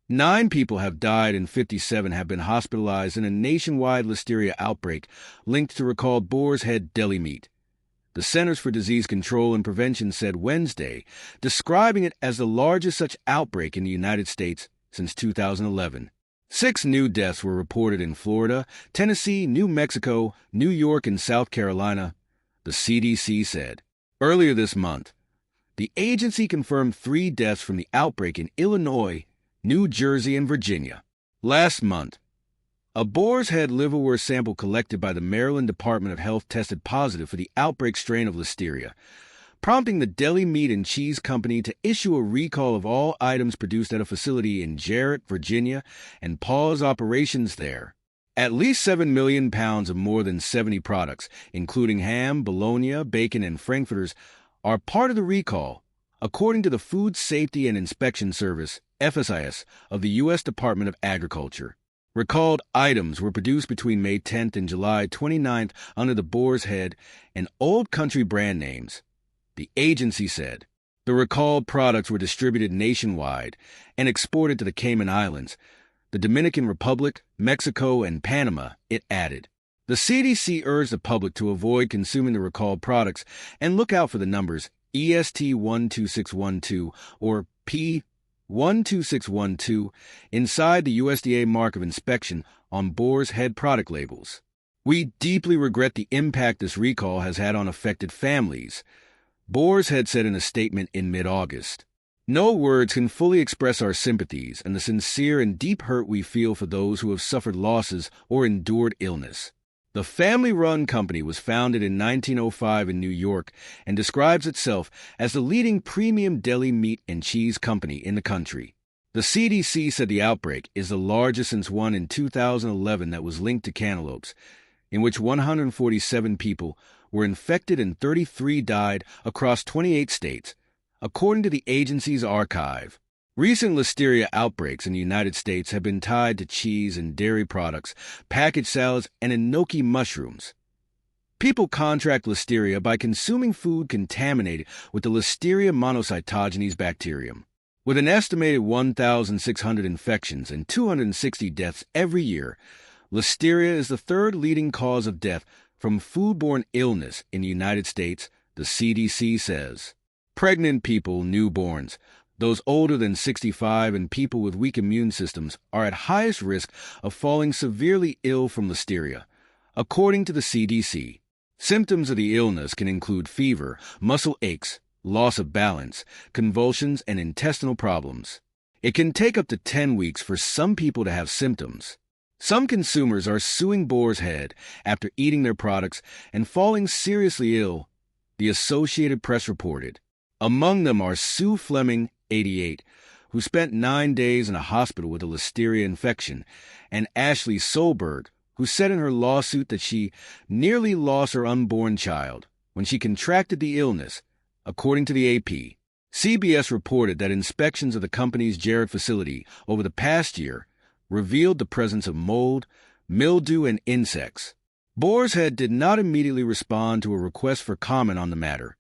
9 people have died and 57 have been hospitalized in a nationwide listeria outbreak linked to recalled Boar's Head deli meat. The Centers for Disease Control and Prevention said Wednesday, describing it as the largest such outbreak in the United States since 2011. 6 new deaths were reported in Florida, Tennessee, New Mexico, New York, and South Carolina, the CDC said. Earlier this month, the agency confirmed 3 deaths from the outbreak in Illinois, New Jersey, and Virginia. Last month, a Boar's Head liverwort sample collected by the Maryland Department of Health tested positive for the outbreak strain of Listeria, prompting the Deli Meat and Cheese Company to issue a recall of all items produced at a facility in Jarrett, Virginia, and pause operations there. At least 7 million pounds of more than 70 products, including ham, bologna, bacon, and frankfurters, are part of the recall, according to the Food Safety and Inspection Service, FSIS, of the U.S. Department of Agriculture. Recalled items were produced between May 10th and July 29th under the Boar's Head and Old Country brand names, the agency said. The recalled products were distributed nationwide and exported to the Cayman Islands, the Dominican Republic, Mexico, and Panama, it added. The CDC urged the public to avoid consuming the recalled products and look out for the numbers EST 12612 or P 12612 inside the USDA mark of inspection on Boar's Head product labels. We deeply regret the impact this recall has had on affected families, Boar's Head said in a statement in mid-August. No words can fully express our sympathies and the sincere and deep hurt we feel for those who have suffered losses or endured illness. The family-run company was founded in 1905 in New York and describes itself as the leading premium deli meat and cheese company in the country. The CDC said the outbreak is the largest since one in 2011 that was linked to cantaloupes, in which 147 people were infected and 33 died across 28 states, according to the agency's archive. Recent listeria outbreaks in the United States have been tied to cheese and dairy products, packaged salads, and enoki mushrooms. People contract listeria by consuming food contaminated with the Listeria monocytogenes bacterium. With an estimated 1,600 infections and 260 deaths every year, listeria is the third leading cause of death from foodborne illness in the United States, the CDC says. Pregnant people, newborns, those older than 65 and people with weak immune systems are at highest risk of falling severely ill from listeria, according to the CDC. Symptoms of the illness can include fever, muscle aches, loss of balance, convulsions, and intestinal problems. It can take up to 10 weeks for some people to have symptoms. Some consumers are suing Boar's Head after eating their products and falling seriously ill, the Associated Press reported. Among them are Sue Fleming, 88, who spent 9 days in a hospital with a listeria infection, and Ashley Solberg, who said in her lawsuit that she nearly lost her unborn child when she contracted the illness, according to the AP. CBS reported that inspections of the company's Jarrett facility over the past year revealed the presence of mold, mildew, and insects. Boar's Head did not immediately respond to a request for comment on the matter.